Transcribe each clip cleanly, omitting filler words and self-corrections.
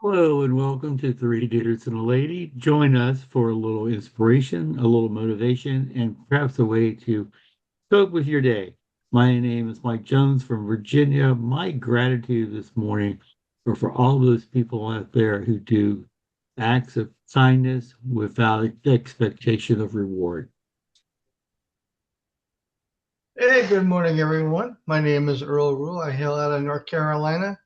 Hello and welcome to Three Dudes and a Lady. Join us for a little inspiration, a little motivation, and perhaps a way to cope with your day. My name is Mike Jones from Virginia. My gratitude this morning are for all those people out there who do acts of kindness without expectation of reward. Hey, good morning, everyone. My name is Earl. I hail out of North Carolina,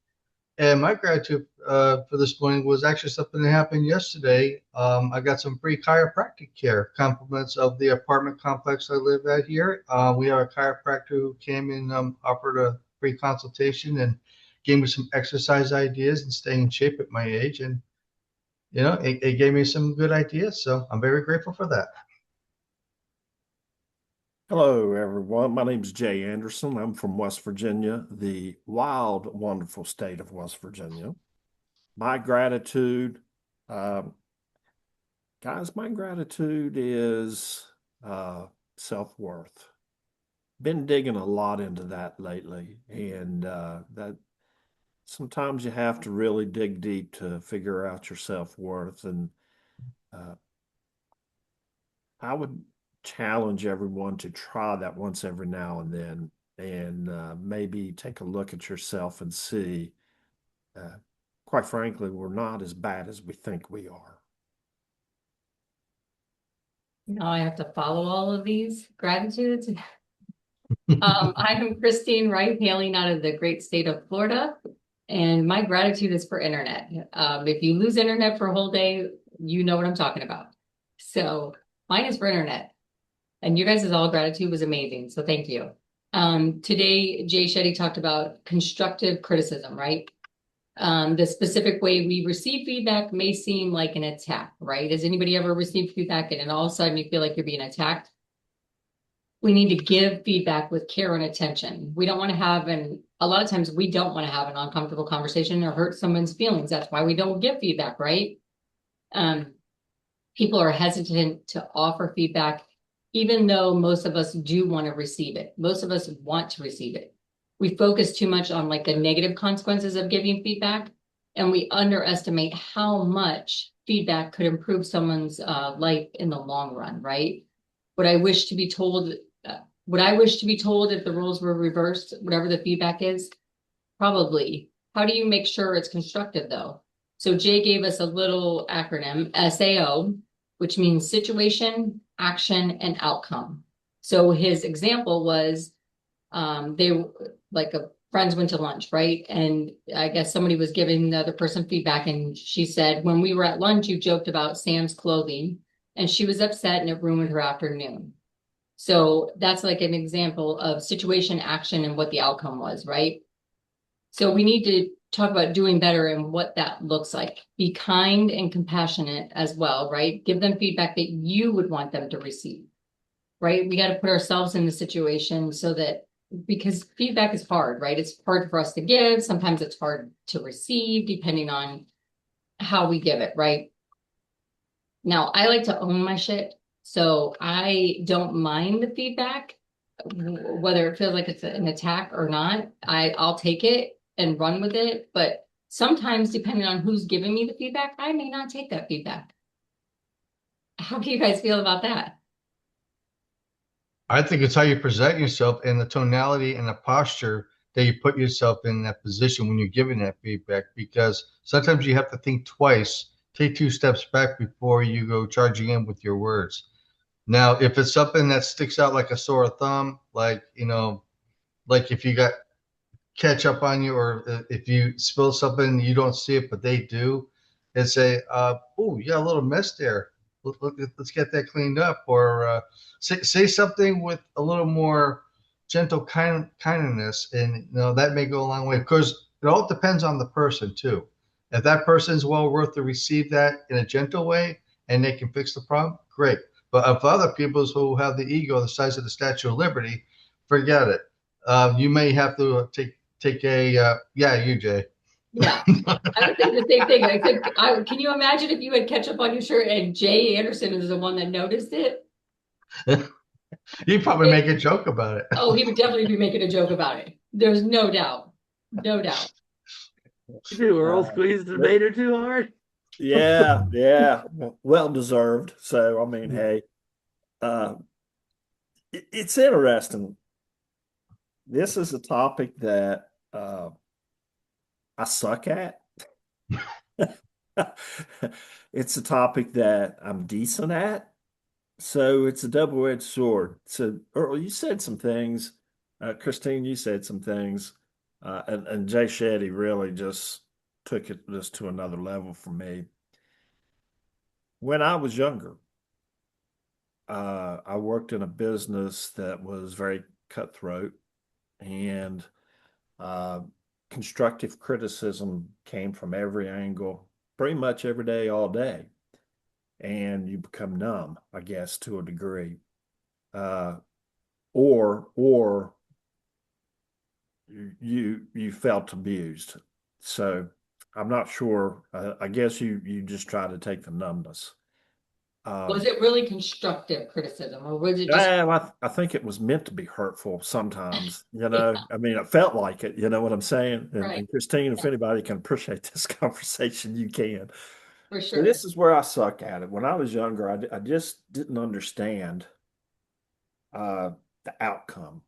and my gratitude for this morning was actually something that happened yesterday. I got some free chiropractic care, compliments of the apartment complex I live at here. We have a chiropractor who came and offered a free consultation and gave me some exercise ideas and staying in shape at my age, and it gave me some good ideas. So I'm very grateful for that. Hello, everyone. My name is Jay Anderson. I'm from West Virginia, the wild, wonderful state of West Virginia. My gratitude, um, guys, my gratitude is self-worth. Been digging a lot into that lately, and that sometimes you have to really dig deep to figure out your self-worth. And uh, I would challenge everyone to try that once every now and then and maybe take a look at yourself and see, uh, quite frankly, we're not as bad as we think we are. Now I have to follow all of these gratitudes. I'm Christine Wright, hailing out of the great state of Florida, and my gratitude is for internet. If you lose internet for a whole day, you know what I'm talking about. So mine is for internet, and you guys' all gratitude was amazing. So thank you. Today, Jay Shetty talked about constructive criticism, right? The specific way we receive feedback may seem like an attack, right? Has anybody ever received feedback and then all of a sudden you feel like you're being attacked? We need to give feedback with care and attention. We don't want to have a lot of times we don't want to have an uncomfortable conversation or hurt someone's feelings. That's why we don't give feedback, right? Um, People are hesitant to offer feedback, even though most of us do want to receive it. Most of us want to receive it. We focus too much on like the negative consequences of giving feedback, and we underestimate how much feedback could improve someone's life in the long run, right? Would I wish to be told, would I wish to be told if the roles were reversed, whatever the feedback is? Probably. How do you make sure it's constructive though? So Jay gave us a little acronym, SAO, which means situation, action, and outcome. So his example was they like friends went to lunch, right? And I guess somebody was giving the other person feedback, and she said, when we were at lunch, you joked about Sam's clothing, and she was upset and it ruined her afternoon. So that's like an example of situation, action, and what the outcome was, right? So we need to talk about doing better and what that looks like. Be kind and compassionate as well, right? Give them feedback that you would want them to receive, right? We got to put ourselves in the situation so that because feedback is hard, right? It's hard for us to give. Sometimes it's hard to receive, depending on how we give it, right? Now, I like to own my shit. So I don't mind the feedback, whether it feels like it's an attack or not. I'll take it and run with it. But sometimes, depending on who's giving me the feedback, I may not take that feedback. How do you guys feel about that? I think it's how you present yourself and the tonality and the posture that you put yourself in that position when you're giving that feedback. Because sometimes you have to think twice, take two steps back before you go charging in with your words. Now, if it's something that sticks out like a sore thumb, like if you got ketchup on you, or if you spill something, you don't see it, but they do, and say, "Oh, you got a little mess there. Let's get that cleaned up." Or say something with a little more gentle kindness, and that may go a long way. Of course, it all depends on the person too. If that person is well worth to receive that in a gentle way and they can fix the problem, great. But if other people who have the ego the size of the Statue of Liberty, forget it. You may have to take a yeah, you Jay. Yeah, I would say the same thing. Can you imagine if you had ketchup on your shirt and Jay Anderson is the one that noticed it? You probably make a joke about it. Oh, he would definitely be making a joke about it. There's no doubt. No doubt. You do, Earl, Uh, squeeze the tomato too hard. yeah, yeah, well deserved. So, I mean, hey, uh, it's interesting. This is a topic that I suck at. It's a topic that I'm decent at. So it's a double-edged sword. So Earl, you said some things. Christine, you said some things. And Jay Shetty really just took it just to another level for me. When I was younger, I worked in a business that was very cutthroat, and uh, constructive criticism came from every angle, pretty much every day, all day. And you become numb, I guess, to a degree. Uh, or you felt abused. So I'm not sure. I guess you just try to take the numbness. Was it really constructive criticism or was it just, I think it was meant to be hurtful sometimes, yeah, I mean, it felt like it, you know what I'm saying? right, And Christine, if yeah, anybody can appreciate this conversation, you can. for So sure. this is where I suck at it. When I was younger, I just didn't understand uh, the outcome,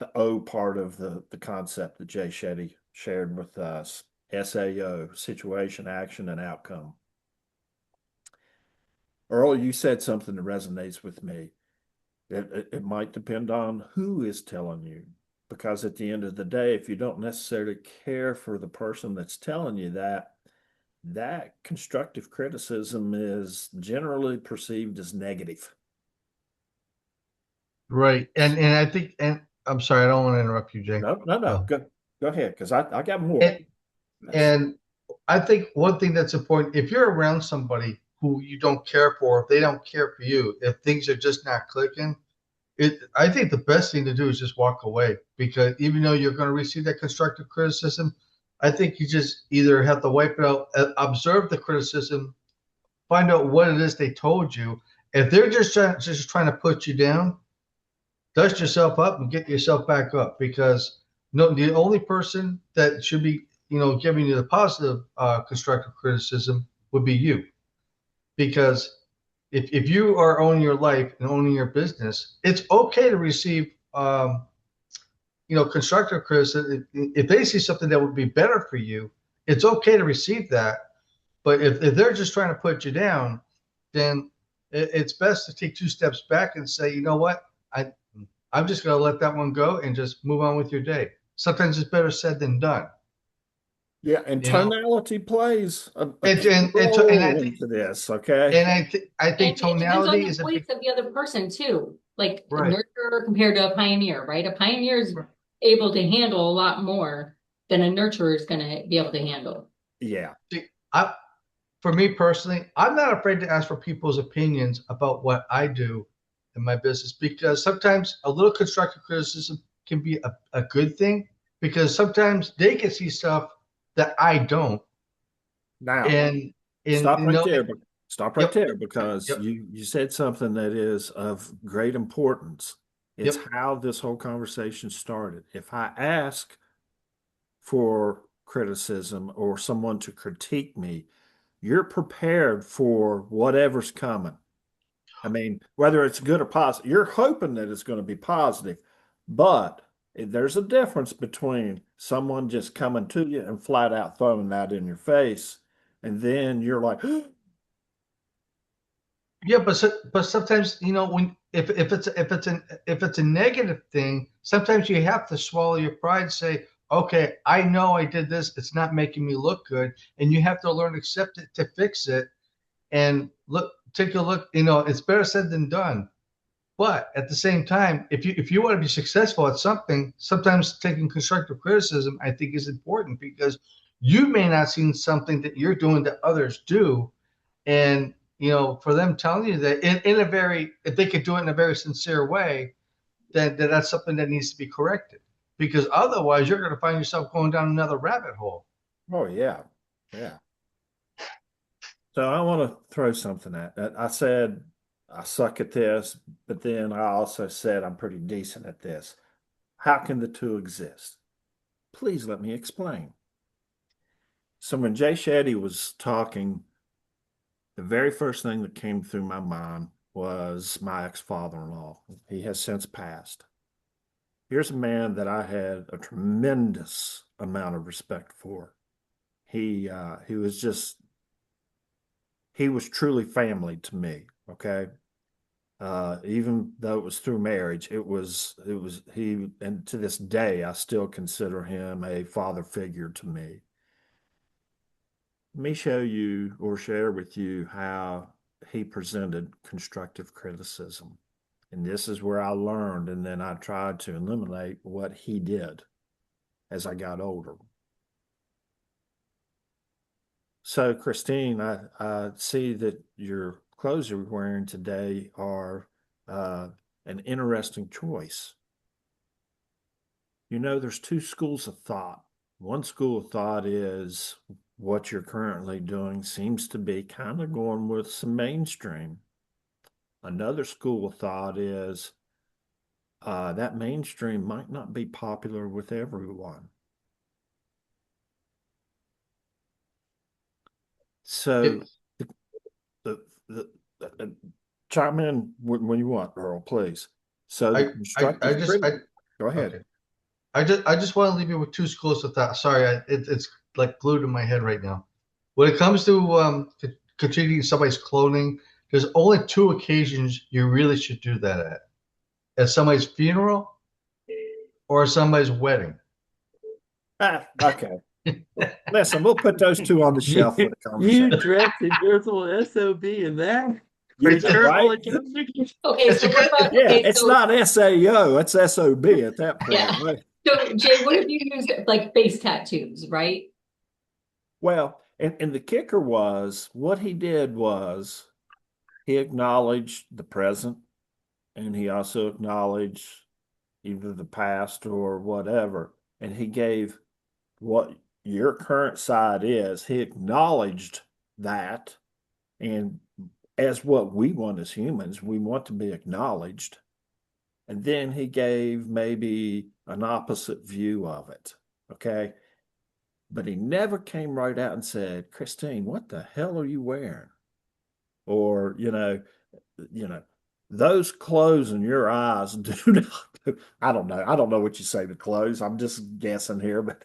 the O part of the concept that Jay Shetty shared with us, SAO, situation, action, and outcome. Earl, you said something that resonates with me. It might depend on who is telling you, because at the end of the day, if you don't necessarily care for the person that's telling you that, that constructive criticism is generally perceived as negative. Right. And I think, and I'm sorry, I don't want to interrupt you, Jay. No, no, no. Uh, Go ahead, because I got more. and, Yes. and I think one thing that's important, if you're around somebody who you don't care for, if they don't care for you, if things are just not clicking, I think the best thing to do is just walk away, because even though you're going to receive that constructive criticism, I think you just either have to wipe it out, observe the criticism, find out what it is they told you. If they're just trying to put you down, dust yourself up and get yourself back up, because no, the only person that should be, giving you the positive constructive criticism would be you. Because if you are owning your life and owning your business, it's okay to receive constructive criticism. If they see something that would be better for you, it's okay to receive that. But if they're just trying to put you down, then it's best to take two steps back and say, you know what, I'm just going to let that one go and just move on with your day. Sometimes it's better said than done. Yeah, and You know, tonality plays a and key and and, and I role think into this, okay? I think And it depends on tonality the is a voice big of the other person too. Like a right. nurturer compared to a pioneer, right? A pioneer is Right. able to handle a lot more than a nurturer is going to be able to handle. Yeah. See, for me personally, I'm not afraid to ask for people's opinions about what I do in my business, because sometimes a little constructive criticism can be a good thing, because sometimes they can see stuff that I don't. Now, And stop right there, but stop right yep, there because yep, you said something that is of great importance. It's yep. how this whole conversation started. If I ask for criticism or someone to critique me, you're prepared for whatever's coming. I mean, whether it's good or positive, you're hoping that it's going to be positive, but there's a difference between someone just coming to you and flat out throwing that in your face, and then you're like, Yeah, but sometimes, when if it's a negative thing, sometimes you have to swallow your pride, say, okay, I know I did this, it's not making me look good, and you have to learn to accept it, to fix it, and take a look. It's better said than done. But at the same time, if you want to be successful at something, sometimes taking constructive criticism, I think, is important, because you may not see something that you're doing that others do, and for them telling you that in a very, if they could do it in a very sincere way, then that's something that needs to be corrected, because otherwise you're going to find yourself going down another rabbit hole. oh yeah, yeah. So I want to throw something at that. I said I suck at this, but then I also said I'm pretty decent at this. How can the two exist? Please let me explain. So when Jay Shetty was talking, the very first thing that came through my mind was my ex-father-in-law. He has since passed. Here's a man that I had a tremendous amount of respect for. He was truly family to me. Okay. Even though it was through marriage, it was he, and to this day, I still consider him a father figure to me. Let me show you or share with you how he presented constructive criticism. And this is where I learned, and then I tried to eliminate what he did as I got older. So, Christine, I see that your clothes you're wearing today are an interesting choice. You know, there's two schools of thought. One school of thought is what you're currently doing seems to be kind of going with some mainstream. Another school of thought is that mainstream might not be popular with everyone. So, chime in when you want, Earl, please. So, the constructive go ahead. Okay. I just want to leave you with two schools of thought. Sorry, it's like glued in my head right now. When it comes to critiquing somebody's clothing, there's only two occasions you really should do that at somebody's funeral or somebody's wedding. Okay. Listen, we'll put those two on the shelf for the conversation. You dressed in your little SOB in that? It's right? Okay, so what about, it's not SAO, it's SOB at that point. Yeah. Right? So Jay, what if you use like face tattoos, right? Well, and the kicker was what he did was he acknowledged the present, and he also acknowledged either the past or whatever. And he gave what your current side is. He acknowledged that. And as what we want as humans, we want to be acknowledged. And then he gave maybe an opposite view of it. Okay. But he never came right out and said, Christine, what the hell are you wearing? Or, those clothes in your eyes do not, I don't know. I don't know what you say to clothes. I'm just guessing here, but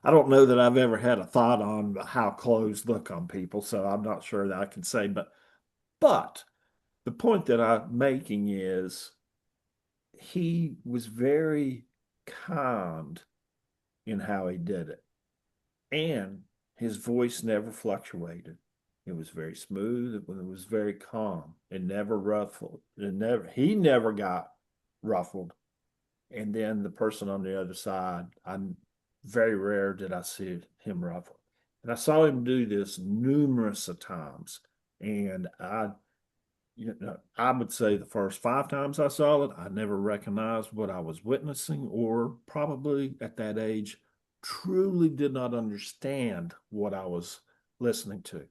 I don't know that I've ever had a thought on how clothes look on people. So I'm not sure that I can say, but the point that I'm making is he was very kind in how he did it. And his voice never fluctuated. It was very smooth. It was very calm. It never ruffled. He never got ruffled. And then the person on the other side, I'm very rare did I see him ruffled. And I saw him do this numerous of times. And I would say the first 5 times I saw it, I never recognized what I was witnessing, or probably at that age, truly did not understand what I was listening to.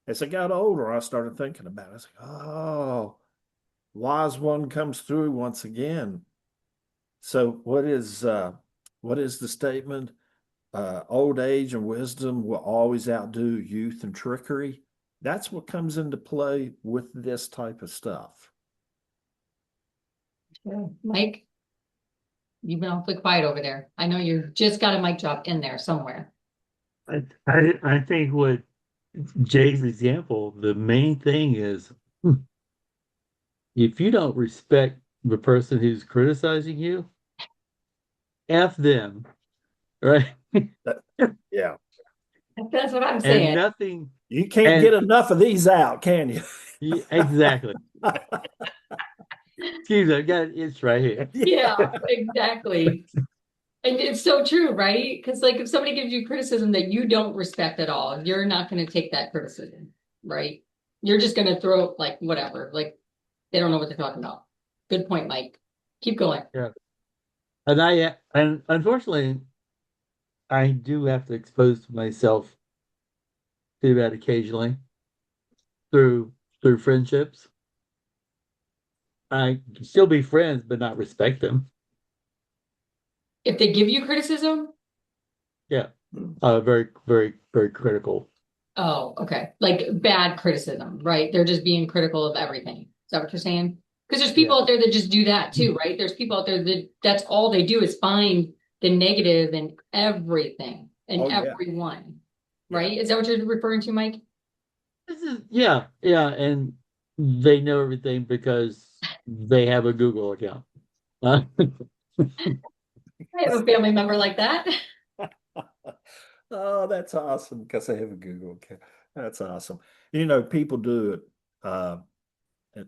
As I got older, I started thinking about it. I was like, oh, wise one comes through once again. So what is the statement? Old age and wisdom will always outdo youth and trickery. That's what comes into play with this type of stuff. Mike, you've been awfully quiet over there. I know you just got a mic drop in there somewhere. I think what Jay's example, the main thing is if you don't respect the person who's criticizing you, F them, right? Yeah. That's what I'm saying. And nothing. You can't get enough of these out, can you? Yeah, exactly. Excuse me, I got it's right here. Yeah, exactly. And it's so true, right? Because like if somebody gives you criticism that you don't respect at all, you're not going to take that criticism, right? You're just going to throw like whatever, like they don't know what they're talking about. Good point, Mike. Keep going. Yeah. And unfortunately, I do have to expose myself to that occasionally through friendships. I can still be friends, but not respect them. If they give you criticism, Yeah. very, very, very critical. Oh, okay. Like bad criticism, right? They're just being critical of everything. Is that what you're saying? Because there's people out there that just do that too, right? There's people out there that that's all they do is find the negative in everything and Oh, yeah. everyone, Yeah. right? Is that what you're referring to, Mike? Yeah, yeah, and they know everything because they have a Google account. Uh, I have a family member like that. Oh, that's awesome because I have a Google account. That's awesome. You know, people do it. And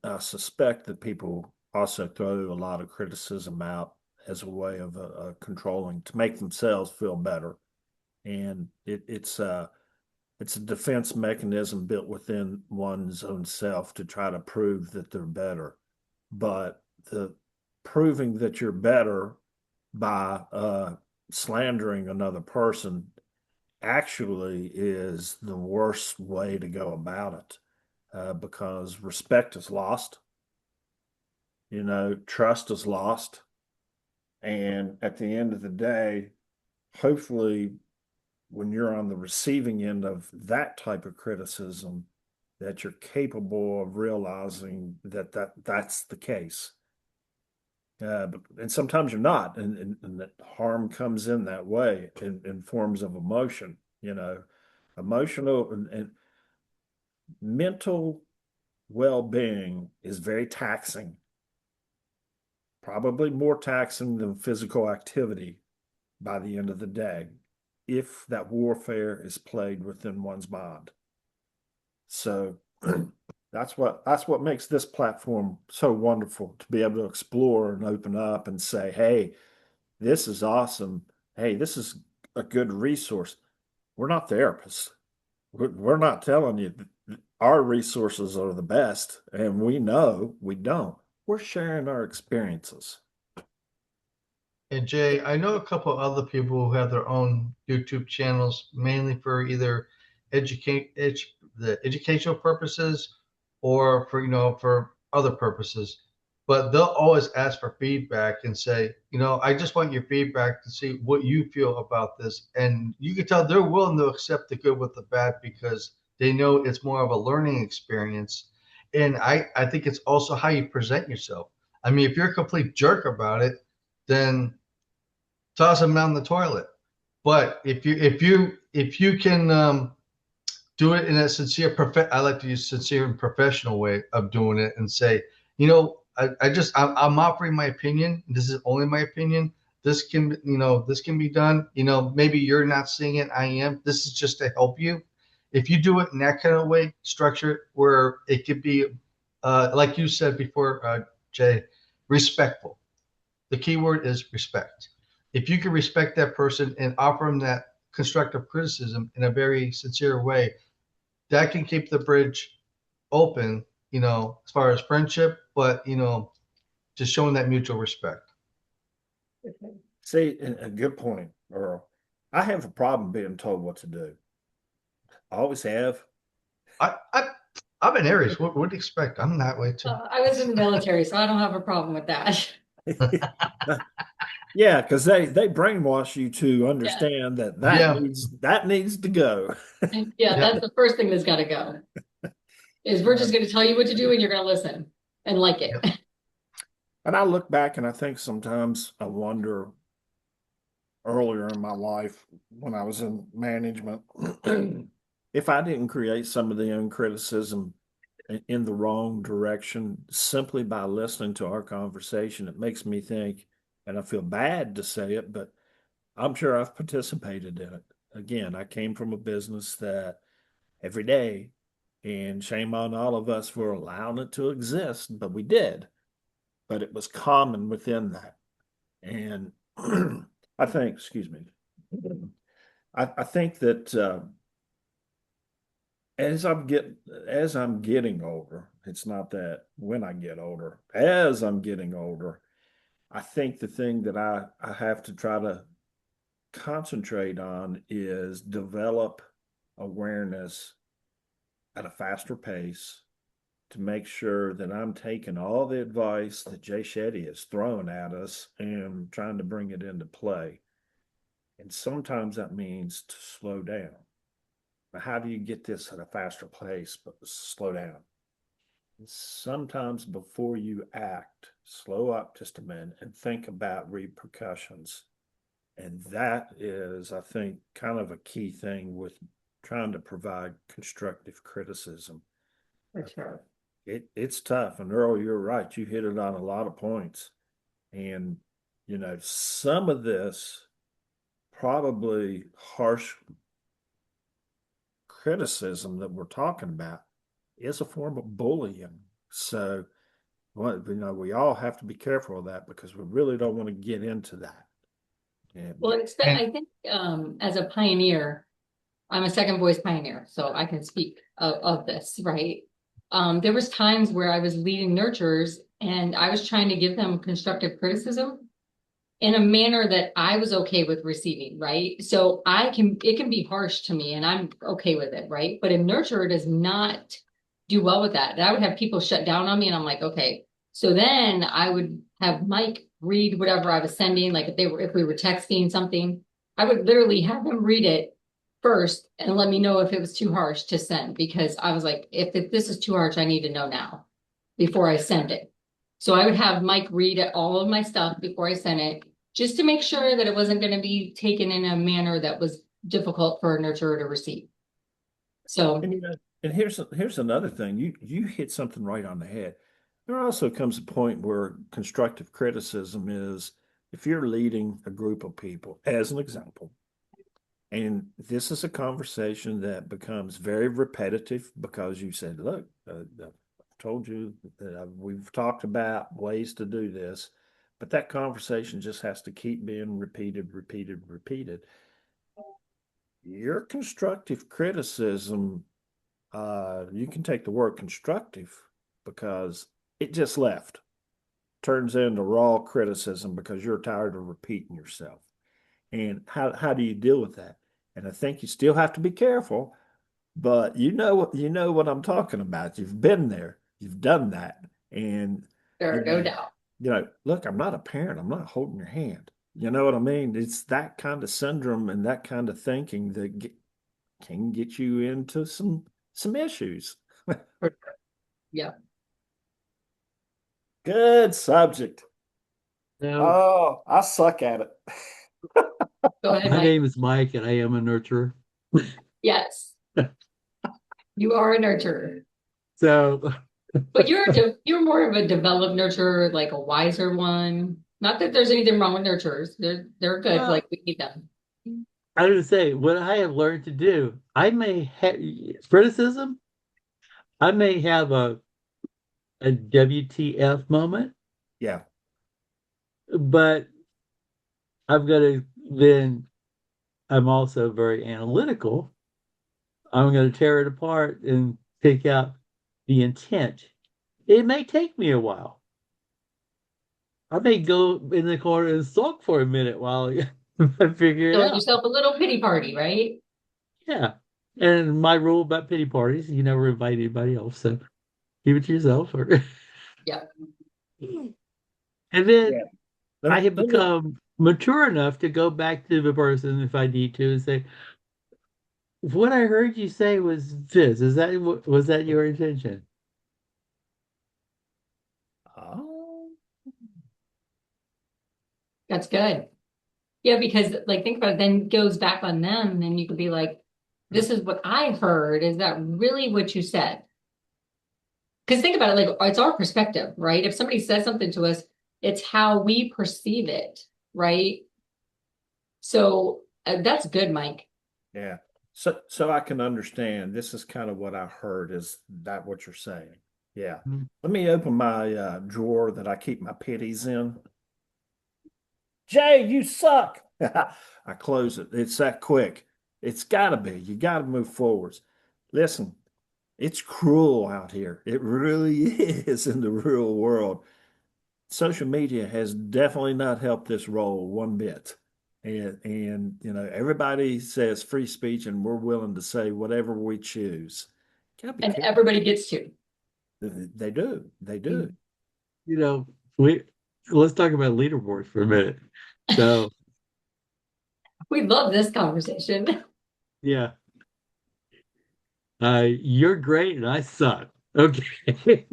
I suspect that people also throw a lot of criticism out as a way of controlling to make themselves feel better. And it's a defense mechanism built within one's own self to try to prove that they're better. But the proving that you're better by slandering another person actually is the worst way to go about it because respect is lost, you know, trust is lost. And at the end of the day, hopefully, when you're on the receiving end of that type of criticism, that you're capable of realizing that that's the case. And sometimes you're not, and that harm comes in that way in forms of emotion, you know, emotional and mental well-being is very taxing, probably more taxing than physical activity by the end of the day, if that warfare is played within one's mind. So that's what makes this platform so wonderful to be able to explore and open up and say, hey, this is awesome. Hey, this is a good resource. We're not therapists. We're not telling you our resources are the best, and we know we don't. We're sharing our experiences. And Jay, I know a couple other people who have their own YouTube channels, mainly for either the educational purposes or for for other purposes. But they'll always ask for feedback and say, I just want your feedback to see what you feel about this. And you can tell they're willing to accept the good with the bad because they know it's more of a learning experience. And I think it's also how you present yourself. I mean, if you're a complete jerk about it, then toss them down the toilet. But if you can do it in a sincere, I like to use sincere and professional way of doing it, and say, I'm offering my opinion. This is only my opinion. This can be done. Maybe you're not seeing it. I am. This is just to help you. If you do it in that kind of way, structure it where it could be, like you said before, Jay, respectful. The key word is respect. If you can respect that person and offer them that constructive criticism in a very sincere way, that can keep the bridge open, as far as friendship, but, just showing that mutual respect. See, a good point, Earl. I have a problem being told what to do. I always have. I'm an Aries. What do you expect? I'm that way too. I was in the military, so I don't have a problem with that. Yeah, because they brainwash you to understand Yeah. that needs to go. Yeah, that's the first thing that's got to go. Is we're just going to tell you what to do and you're going to listen and like it. And I look back and I think sometimes I wonder earlier in my life when I was in management if I didn't create some of the own criticism in the wrong direction simply by listening to our conversation. It makes me think, and I feel bad to say it, but I'm sure I've participated in it. Again, I came from a business that every day, and shame on all of us for allowing it to exist, but we did. But it was common within that. And I think, excuse me, I think that as I'm getting older, it's not that when I get older, as I'm getting older, I think the thing that I have to try to concentrate on is develop awareness at a faster pace to make sure that I'm taking all the advice that Jay Shetty has thrown at us and trying to bring it into play. And sometimes that means to slow down. But how do you get this at a faster pace, but slow down? Sometimes before you act, slow up just a minute and think about repercussions. And that is, I think, kind of a key thing with trying to provide constructive criticism. For sure. It's tough. And Earl, you're right. You hit it on a lot of points. And, some of this probably harsh criticism that we're talking about is a form of bullying. So, we all have to be careful of that because we really don't want to get into that. Well, I think as a pioneer, I'm a second voice pioneer, so I can speak of this, right? There was times where I was leading nurturers and I was trying to give them constructive criticism in a manner that I was okay with receiving, right? So it can be harsh to me and I'm okay with it, right? But a nurturer does not do well with that. And I would have people shut down on me and I'm like, okay. So then I would have Mike read whatever I was sending, like if we were texting something, I would literally have him read it first and let me know if it was too harsh to send, because I was like, if this is too harsh, I need to know now before I send it. So I would have Mike read all of my stuff before I sent it, just to make sure that it wasn't going to be taken in a manner that was difficult for a nurturer to receive. So, and here's another thing. You hit something right on the head. There also comes a point where constructive criticism is if you're leading a group of people, as an example, and this is a conversation that becomes very repetitive because you said, look, I've told you that we've talked about ways to do this, but that conversation just has to keep being repeated. Your constructive criticism, you can take the word constructive because it just left. Turns into raw criticism because you're tired of repeating yourself. And how do you deal with that? And I think you still have to be careful, but you know what I'm talking about. You've been there, you've done that. And there, no doubt. Look, I'm not a parent, I'm not holding your hand. You know what I mean? It's that kind of syndrome and that kind of thinking that can get you into some issues. Yeah. Good subject. So, Oh, I suck at it. Go ahead, my Mike. name is Mike, and I am a nurturer. Yes. You are a nurturer. So, But you're more of a developed nurturer, like a wiser one. Not that there's anything wrong with nurturers. They're good, well, like we need them. I would say what I have learned to do. I may have criticism. I may have a WTF moment, Yeah. but I'm gonna then. I'm also very analytical. I'm going to tear it apart and pick out the intent. It may take me a while. I may go in the corner and sulk for a minute while I figure it Throwing out. yourself a little pity party, right? Yeah. And my rule about pity parties, you never invite anybody else, so keep it to yourself. Yeah. And then Yeah. I have become mature enough to go back to the person if I need to and say, what I heard you say was this. Was that your intention? Oh. That's good. Yeah, because like think about it, then it goes back on them, and then you could be like, this is what I heard. Is that really what you said? Because think about it, like it's our perspective, right? If somebody says something to us, it's how we perceive it, right? So that's good, Mike. Yeah. So I can understand. This is kind of what I heard. Is that what you're saying? Yeah. Mhm. Let me open my drawer that I keep my pities in. Jay, you suck. I close it. It's that quick. It's got to be. You got to move forwards. Listen, it's cruel out here. It really is in the real world. Social media has definitely not helped this role one bit. And everybody says free speech and we're willing to say whatever we choose. Gotta be And careful. everybody gets to. They do. They do. You know, let's talk about leaderboards for a minute. So We love this conversation. Yeah. You're great and I suck. Okay.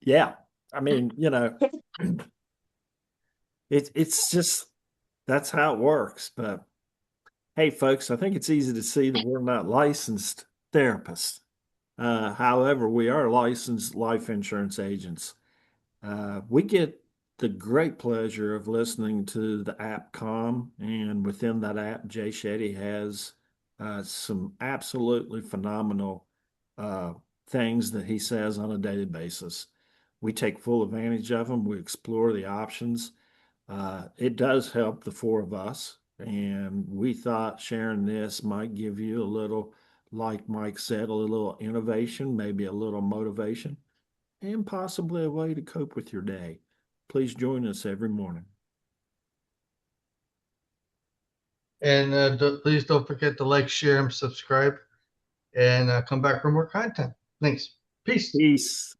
Yeah. I mean, it's just that's how it works. But hey, folks, I think it's easy to see that we're not licensed therapists. However, we are licensed life insurance agents. We get the great pleasure of listening to the app Calm, and within that app, Jay Shetty has some absolutely phenomenal uh, things that he says on a daily basis. We take full advantage of them. We explore the options. It does help the four of us, and we thought sharing this might give you a little, like Mike said, a little innovation, maybe a little motivation, and possibly a way to cope with your day. Please join us every morning. And please don't forget to like, share, and subscribe. And come back for more content. Thanks. Peace. Peace.